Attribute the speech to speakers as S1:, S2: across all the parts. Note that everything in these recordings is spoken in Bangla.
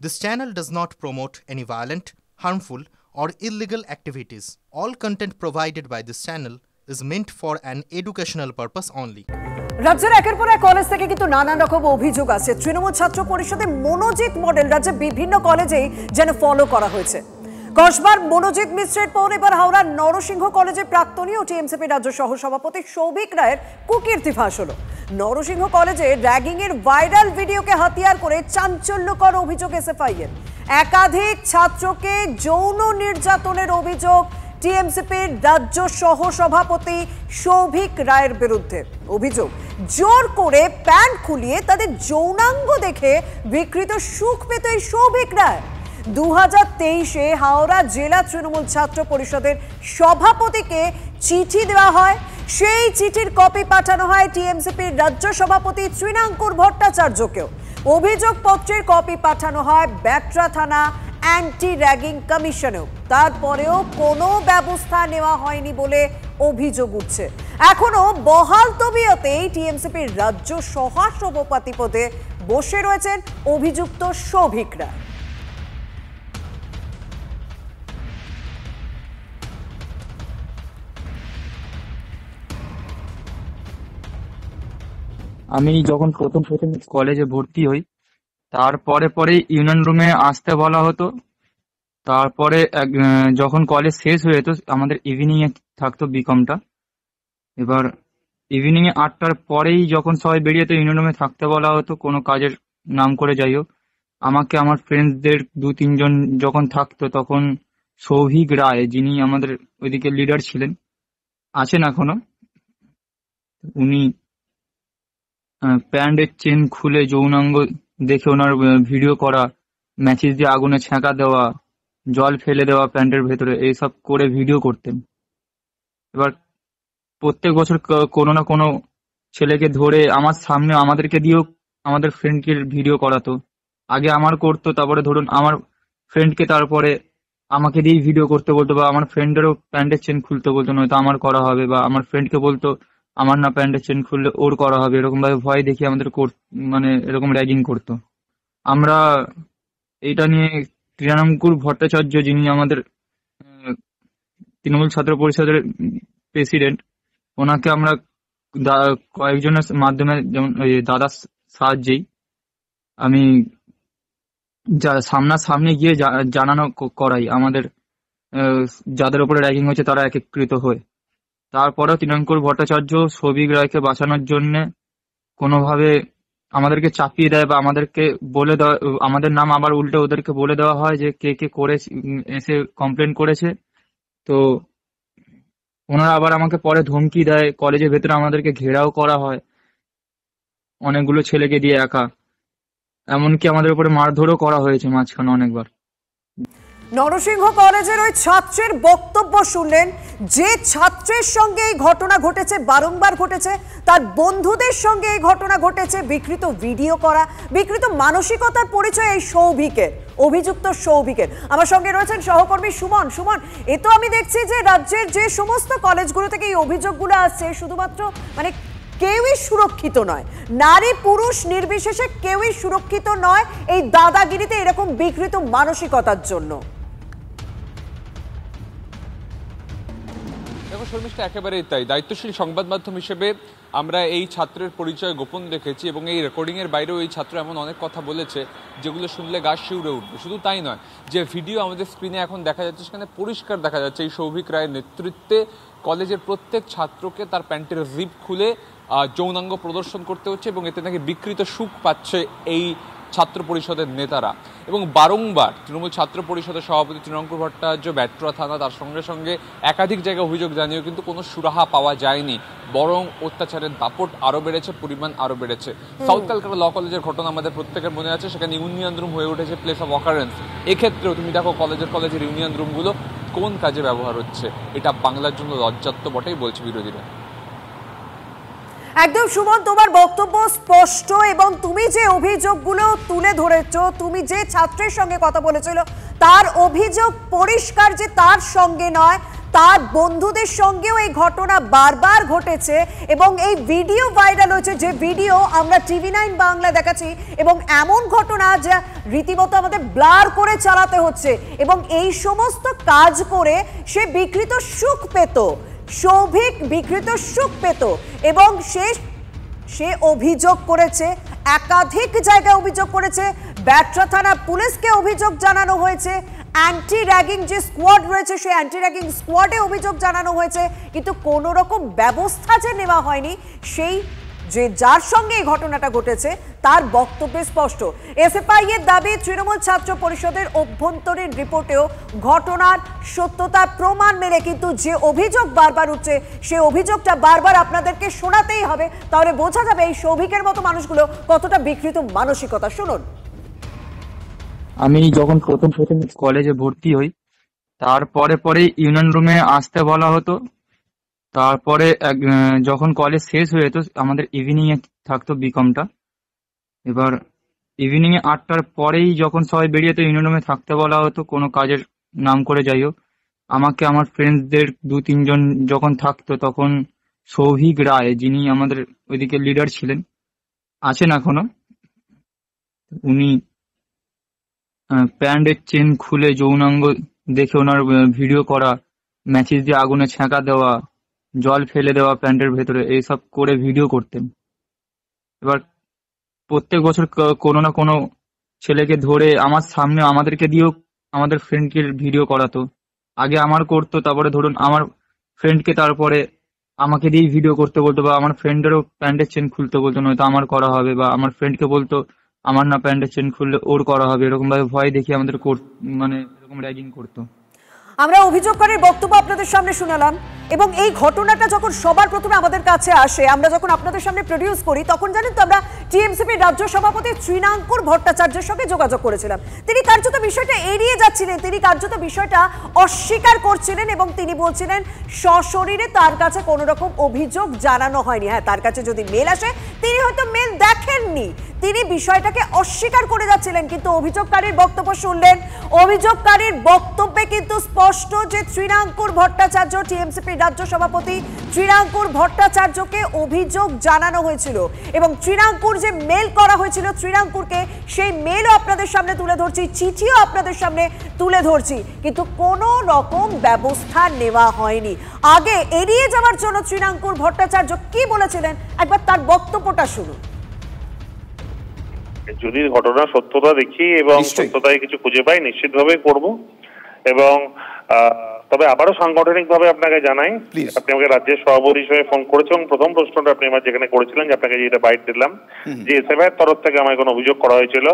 S1: This channel does not promote any violent, harmful, or illegal activities. All content provided by this channel is meant for an educational purpose only.
S2: রাজ্যের একের পর এক কলেজ থেকে কিন্তু নানান রকম অভিযোগ আছে। তৃণমূল ছাত্র পরিষদে মনোজিৎ মডেল রাজ্যে বিভিন্ন কলেজেই যেন ফলো করা হয়েছে। কসবার মনোজিৎ মিশ্রের পর এবার হাওড়ার নরসিংহ কলেজে প্রাক্তনী ও টিএমসিপি রাজ্য সহ সভাপতি সৌভিক রায়ের কুকীর্তি ফাঁস হলো। নরসিংহ কলেজে র্যাগিং এর ভাইরাল ভিডিওকে হাতিয়ার করে চাঞ্চল্যকর অভিযোগ এসএফআই এর। একাধিক ছাত্রকে যৌন নির্যাতনের অভিযোগ টিএমসিপির রাজ্য সহ সভাপতি সৌভিক রায়ের বিরুদ্ধে। অভিযোগ, জোর করে প্যান্ট খুলিয়ে তাদের যৌনাঙ্গ দেখে বিকৃত সুখ পেত এই সৌভিক রায়। 2023-এ হাওড়া জেলা তৃণমূল ছাত্র পরিষদের সভাপতিকে চিঠি দেওয়া হয়। সেই চিঠির কপি পাঠানো হয় টিএমসিপির রাজ্য সভাপতি তৃণাঙ্কুর ভট্টাচার্যকেও। অভিযোগপত্রের কপি পাঠানো হয় ব্যাটরা থানা অ্যান্টি র্যাগিং কমিশনেও। তারপরেও কোনো ব্যবস্থা নেওয়া হয়নি বলে অভিযোগ উঠছে। এখনো বহাল তবিয়তেই টিএমসিপির রাজ্য সভাপতি পদে বসে রয়েছেন অভিযুক্ত সৌভিক রায়।
S3: আমি যখন প্রথম কলেজে ভর্তি হই তারপরে ইউনিয়ন রুমে আসতে বলা হতো। তারপরে যখন কলেজ শেষ হয়ে যেত আমাদের ইভিনিং এ থাকতো বিকমটা। এবার ইভিনিং এ 8টার পরেই যখন সবাই বেরিয়ে যেত ইউনিয়ন রুমে থাকতে বলা হতো কোনো কাজের নাম করে। যাই হোক, আমাকে আমার ফ্রেন্ডসদের 2-3 জন যখন থাকতো তখন সৌভিক রায়, যিনি আমাদের ওইদিকে লিডার ছিলেন, আছেন এখনো, উনি প্যান্টের চেন খুলে যৌনাঙ্গ দেখে ওনার ভিডিও করা, ম্যাচিস দিয়ে আগুনে ছ্যাঁকা দেওয়া, জল ফেলে দেওয়া প্যান্টের ভেতরে, এইসব করে ভিডিও করতেন। এবার প্রত্যেক বছর কোনো না কোনো ছেলেকে ধরে আমার সামনে আমাদেরকে দিয়েও আমাদের ফ্রেন্ডকে ভিডিও করাতো। আগে আমার করতো, তারপরে ধরুন আমার ফ্রেন্ডকে তারপরে আমাকে দিয়েই ভিডিও করতে বলতো, বা আমার ফ্রেন্ডেরও প্যান্টের চেন খুলতে বলতো, নয়তো আমার করা হবে, বা আমার ফ্রেন্ডকে বলতো আমার না প্যান্টের চেন খুললে ওর করা হবে। এরকম ভাবে ভয় দেখিয়ে আমাদের মানে এরকম র্যাগিং করতো। আমরা এটা নিয়ে তৃণাঙ্কুর ভট্টাচার্য, যিনি আমাদের তৃণমূল ছাত্র পরিষদের প্রেসিডেন্ট, ওনাকে আমরা কয়েকজনের মাধ্যমে, যেমন দাদার সাহায্যেই আমি সামনাসামনি গিয়ে জানানো করাই আমাদের যাদের উপরে র্যাগিং হয়েছে তারা একত্রিত হয়ে। তারপরেও তৃণাঙ্কুর ভট্টাচার্য সৌভিক রায়কে বাঁচানোর জন্য কোনোভাবে আমাদেরকে চাপিয়ে দেয়, বা আমাদেরকে বলে দেওয়া, আমাদের নাম আবার উল্টে ওদেরকে বলে দেওয়া হয় যে কে কে করেছে, এসে কমপ্লেন করেছে। তো ওনারা আবার আমাকে পরে ধমকি দেয়, কলেজের ভেতরে আমাদেরকে ঘেরাও করা হয় অনেকগুলো ছেলেকে দিয়ে একা। এমনকি আমাদের উপরে মারধরও করা হয়েছে মাঝখানে অনেকবার।
S2: নরসিংহ কলেজের ওই ছাত্রের বক্তব্য শুনলেন। যে ছাত্রের সঙ্গে এই ঘটনা ঘটেছে, বারংবার ঘটেছে, তার বন্ধুদের সঙ্গে এই ঘটনা ঘটেছে, বিকৃত ভিডিও করা, বিকৃত মানসিকতার পরিচয় এই সৌভিকের, অভিযুক্ত সৌভিকের। আমার সঙ্গে রয়েছেন সহকর্মী সুমন। সুমন, এ তো আমি দেখছি যে রাজ্যের যে সমস্ত কলেজগুলো থেকে এই অভিযোগগুলো আসছে, শুধুমাত্র মানে কেউই সুরক্ষিত নয়, নারী পুরুষ নির্বিশেষে কেউই সুরক্ষিত নয় এই দাদাগিরিতে, এরকম বিকৃত মানসিকতার জন্য।
S4: দেখো শর্মিষ্ঠা, একেবারেই তাই। দায়িত্বশীল সংবাদ মাধ্যম হিসেবে আমরা এই ছাত্রের পরিচয় গোপন রেখেছি, এবং এই রেকর্ডিংয়ের বাইরেও এই ছাত্র এমন অনেক কথা বলেছে যেগুলো শুনলে গা শিউরে উঠবে। শুধু তাই নয়, যে ভিডিও আমাদের স্ক্রিনে এখন দেখা যাচ্ছে সেখানে পরিষ্কার দেখা যাচ্ছে এই সৌভিক রায়ের নেতৃত্বে কলেজের প্রত্যেক ছাত্রকে তার প্যান্টের জিপ খুলে যৌনাঙ্গ প্রদর্শন করতে হচ্ছে, এবং এতে নাকি বিকৃত সুখ পাচ্ছে এই ছাত্র পরিষদের নেতারা। এবং বারংবার তৃণমূল ছাত্র পরিষদের সভাপতি তৃণাঙ্কুর ভট্টাচার্য ব্যাটরা থানা, তার সঙ্গে সঙ্গে একাধিক জায়গায় অভিযোগ জানিয়েও কিন্তু কোনো সুরাহা পাওয়া যায়নি, বরং অত্যাচারের দাপট আরও বেড়েছে, পরিমাণ আরও বেড়েছে। সাউথ ক্যালকাটা ল কলেজের ঘটনা আমাদের প্রত্যেকের মনে আছে, সেখানে ইউনিয়ন রুম হয়ে উঠেছে প্লেস অফ অকারেন্স। এক্ষেত্রেও তুমি দেখো কলেজের ইউনিয়ন রুমগুলো কোন কাজে ব্যবহার হচ্ছে। এটা বাংলার জন্য লজ্জার তো বটেই, বলছে বিরোধীরা।
S2: একদম সুমন, তোমার বক্তব্য স্পষ্ট, এবং তুমি যে অভিযোগগুলো তুলে ধরেছো, তুমি যে ছাত্রের সঙ্গে কথা বলেছিল তার অভিযোগ পরিষ্কার যে তার সঙ্গে নয়, তার বন্ধুদের সঙ্গেও এই ঘটনা বারবার ঘটেছে এবং এই ভিডিও ভাইরাল হয়েছে, যে ভিডিও আমরা TV9 বাংলা দেখাচ্ছি, এবং এমন ঘটনা যা রীতিমতো আমাদের ব্লার করে চালাতে হচ্ছে। এবং এই সমস্ত কাজ করে সে বিকৃত সুখ পেত, সৌভিক বিকৃত সুখ পেত, এবং সে অভিযোগ করেছে, একাধিক জায়গায় অভিযোগ করেছে, ব্যাটরা থানা পুলিশকে অভিযোগ জানানো হয়েছে, অ্যান্টি র্যাগিং যে স্কোয়াড রয়েছে সেই অ্যান্টি র্যাগিং স্কোয়াডে অভিযোগ জানানো হয়েছে, কিন্তু কোনো রকম ব্যবস্থা যে নেওয়া হয়নি সেই যে যার সঙ্গে এই ঘটনাটা ঘটেছে তার বক্তব্যে স্পষ্ট। এসএফআই এর দাবি, তৃণমূল ছাত্র পরিষদের অভ্যন্তরীণ রিপোর্টেও ঘটনার সত্যতার প্রমাণ মেলে, কিন্তু যে অভিযোগ বারবার উঠছে সেই অভিযোগটা বারবার আপনাদেরকে শোনাতেই হবে, তাহলে বোঝা যাবে এই সৌভিকের মতো মানুষগুলো কতটা বিকৃত মানসিকতা। শুনুন।
S3: আমি যখন প্রথম কলেজে ভর্তি হই, তারপরে ইউনিয়ন রুমে আসতে বলা হতো। তারপরে যখন কলেজ শেষ হয়ে যেত, আমাদের ইভিনিং এ থাকতো বিকমটা। এবার ইভিনিং এ 8টার পরেই যখন সবাই বেরিয়ে যেত, ইউনিয়ন রুমে থাকতে বলা হতো কোনো কাজের নাম করে। যাই হোক, আমাকে আমার ফ্রেন্ডসদের 2-3 জন যখন থাকতো, তখন সৌভিক রায়, যিনি আমাদের ওইদিকে লিডার ছিলেন, আছেন এখনো, উনি প্যান্টের চেন খুলে যৌনাঙ্গ দেখে ওনার ভিডিও করা, ম্যাচিস দিয়ে আগুনে ছ্যাঁকা দেওয়া, জল ফেলে দেওয়া প্যান্টের ভেতরে, এইসব করে ভিডিও করতেন। এবার প্রত্যেক বছর কোনো না কোনো ছেলেকে ধরে আমার সামনে আমাদেরকে দিয়েও আমাদের ফ্রেন্ডকে ভিডিও করাতো। আগে আমার করতো, তারপরে ধরুন আমার ফ্রেন্ডকে তারপরে আমাকে দিয়েই ভিডিও করতে বলতো, বা আমার ফ্রেন্ডেরও প্যান্টের চেন খুলতে বলতো, নয়তো আমার করা হবে, বা আমার ফ্রেন্ডকে বলতো আমার না প্যান্টের চেন খুললে ওর করা হবে। এরকম ভাবে ভয় দেখিয়ে আমাদের মানে এরকম র্যাগিং করতো।
S2: আমরা অভিযোগকারীর বক্তব্য আপনাদের সামনে শুনালাম, এবং এই ঘটনাটা যখন সবার প্রথমে আমাদের কাছে আসে, আমরা যখন আপনাদের সামনে প্রডিউস করি, তখন জানেন তো আমরা টিএমসিপি রাজ্য সভাপতি তৃণাঙ্কুর ভট্টাচার্যের সঙ্গে যোগাযোগ করেছিলাম। তিনি কার্যত বিষয়টা এড়িয়ে যাচ্ছিলেন, তিনি কার্যত বিষয়টা অস্বীকার করছিলেন, এবং তিনি বলছিলেন সশরীরে তার কাছে কোনো রকম অভিযোগ জানানো হয়নি। হ্যাঁ, তার কাছে যদি মেল আসে তিনি হয়তো মেল দেখেননি, তিনি বিষয়টাকে অস্বীকার করে যাচ্ছিলেন। কিন্তু অভিযোগকারীর বক্তব্য শুনলেন, অভিযোগকারীর বক্তব্যে কিন্তু স্পষ্ট যে তৃণাঙ্কুর ভট্টাচার্য, টিএমসিপি রাজ্য সভাপতি তৃণাঙ্কুর ভট্টাচার্যকে অভিযোগ জানানো হয়েছিল, এবং তৃণাঙ্কুর যে মেল করা হয়েছিল তৃণাঙ্কুরকে, সেই মেলও আপনাদের সামনে তুলে ধরছি, চিঠিও আপনাদের সামনে তুলে ধরছি, কিন্তু কোনো রকম ব্যবস্থা নেওয়া হয়নি। আগে এড়িয়ে যাওয়ার জন্য তৃণাঙ্কুর ভট্টাচার্য কি বলেছিলেন একবার তার বক্তব্যটা শুনুন।
S5: যদি ঘটনার সত্যতা দেখি এবং সত্যতায় কিছু খুঁজে পাই, নিশ্চিতভাবে করব। এবং তবে আবারও সাংগঠনিকভাবে আপনাকে জানাই, আপনি আমাকে রাজ্যের সভাপতি হিসেবে ফোন করেছেন। প্রথম প্রশ্নটা আপনি আমার যেখানে করেছিলেন, যে আপনাকে যেটা বাইট দিলাম যে এসএফআই তরফ থেকে আমায় কোনো অভিযোগ করা হয়েছিল,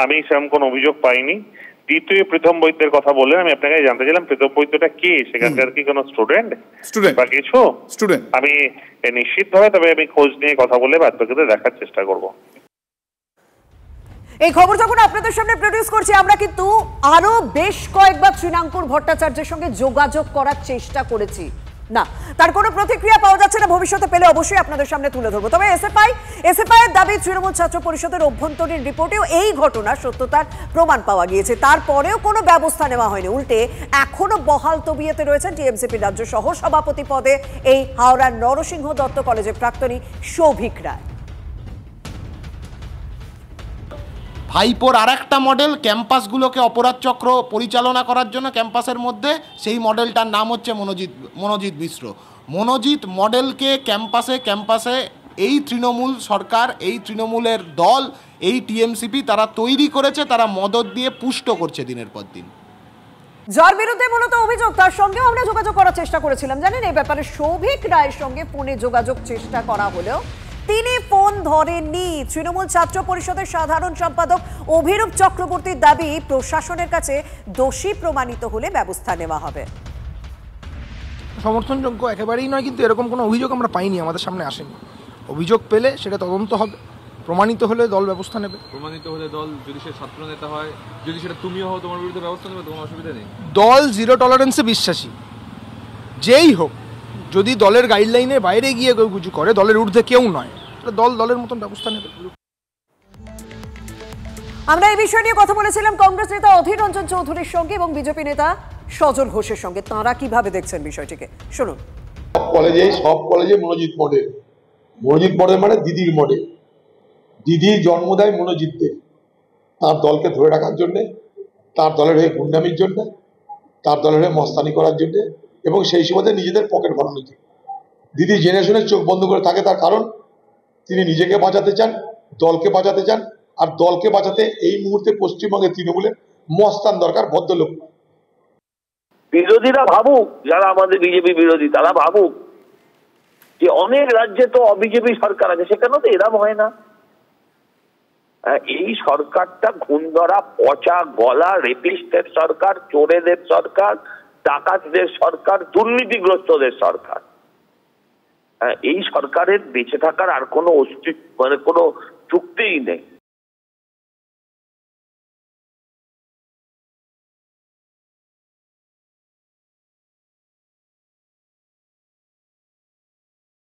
S5: আমি সেরকম কোনো অভিযোগ পাইনি। দ্বিতীয়, প্রীতম বৈদ্যের কথা বললেন, আমি আপনাকে জানতে চাইলাম প্রীতম বৈদ্যটা কে, সেখানকার কি কোনো স্টুডেন্ট বা কিছু? আমি নিশ্চিতভাবে, তবে আমি খোঁজ নিয়ে কথা বলে বাচ্চাকে দেখার চেষ্টা করব।
S2: এই খবর যখন আপনাদের সামনে প্রডিউস করছি, আমরা কিন্তু আরো বেশ কয়েকবার তৃণাঙ্কুর ভট্টাচার্যের সঙ্গে যোগাযোগ করার চেষ্টা করেছি, না তার কোনো প্রতিক্রিয়া পাওয়া যাচ্ছে না। ভবিষ্যতে পেলে অবশ্যই আপনাদের সামনে তুলে ধরবো। তবে এসএফআই এর দাবি, তৃণমূল ছাত্র পরিষদের অভ্যন্তরীণ রিপোর্টেও এই ঘটনার সত্যতার প্রমাণ পাওয়া গিয়েছে, তারপরেও কোনো ব্যবস্থা নেওয়া হয়নি। উল্টে এখনো বহাল তবিয়তে রয়েছেন টিএমসিপি রাজ্য সহ সভাপতি পদে এই হাওড়ার নরসিংহ দত্ত কলেজের প্রাক্তনী সৌভিক রায়।
S6: ভাইপোর আর একটা মডেল, ক্যাম্পাসগুলোকে অপরাধ চক্র পরিচালনা করার জন্য ক্যাম্পাসের মধ্যে, সেই মডেলটার নাম হচ্ছে মনোজিৎ মিশ্র। মনোজিৎ মডেলকে ক্যাম্পাসে এই তৃণমূল সরকার, এই তৃণমূলের দল, এই টিএমসিপি তারা তৈরি করেছে, তারা মদত দিয়ে পুষ্ট করছে দিনের পর দিন।
S2: যার বিরুদ্ধে মূলত অভিযোগ, তার সঙ্গেও আমরা যোগাযোগ করার চেষ্টা করেছিলাম। জানেন, এই ব্যাপারে সৌভিক রায়ের সঙ্গে ফোনে যোগাযোগ চেষ্টা করা হলেও তিনি ফোন ধরেননি। তৃণমূল ছাত্র পরিষদের সাধারণ সম্পাদক অভিরূপ চক্রবর্তীর দাবি, প্রশাসনের কাছে দোষী প্রমাণিত হলে ব্যবস্থা নেওয়া হবে।
S7: সমর্থনযোগ্য একেবারেই নয়, কিন্তু এরকম কোনো অভিযোগ আমরা পাইনি, আমাদের সামনে আসেনি। অভিযোগ পেলে সেটা তদন্ত হবে, প্রমাণিত হলে দল ব্যবস্থা নেবে।
S4: প্রমাণিত হলে দল, যদি সে ছাত্র নেতা হয়, যদি সেটা তুমিও হও, তোমার বিরুদ্ধে ব্যবস্থা নেবে, তোমার অসুবিধা নেই।
S7: দল জিরো টলারেন্সে বিশ্বাসী, যেই হোক, যদি দলের গাইডলাইনের বাইরে গিয়ে কেউ কিছু করে, দলের ঊর্ধ্বে কেউ নয়, দল দলের মতন ব্যবস্থা নেবে।
S2: আমরা এই বিষয় নিয়ে কথা বলেছিলাম কংগ্রেস নেতা অধীর রঞ্জন চৌধুরীর সঙ্গে এবং বিজেপি নেতা সজল ঘোষের সঙ্গে। তাঁরা কিভাবে দেখছেন বিষয়টিকে শুনুন।
S8: সব কলেজে মনোজিৎ মডেল মানে দিদির মডেল। দিদি জন্ম দেয় মনোজিৎদের, তার দলকে ধরে রাখার জন্যে, তার দলের হয়ে গুন্ডামির জন্য, তার দলের হয়ে মস্তানি করার জন্য এবং সেই সুবাদে নিজেদের পকেট ভরানোর জন্য। দিদি জেনে শুনে চোখ বন্ধ করে থাকে, তার কারণ তিনি নিজেকে বাঁচাতে চান, দলকে বাঁচাতে চান, আর দলকে বাঁচাতে এই মুহূর্তে পশ্চিমবঙ্গে তৃণমূলের মস্তান দরকার, ভদ্রলোক।
S9: বিরোধীরা ভাবুক, যারা আমাদের বিজেপি বিরোধী তারা ভাবুক যে অনেক রাজ্যে তো বিজেপি সরকার আছে, সেখানেও তো এরম হয় না। এই সরকারটা খুনধরা, পচা গলা, রেপিস্টের সরকার, চোরেদের সরকার, ডাকাতদের সরকার, দুর্নীতিগ্রস্তদের সরকার। এই সরকারের বেঁচে থাকার আর কোনো অস্তিত্ব কোনো চুক্তিই নেই।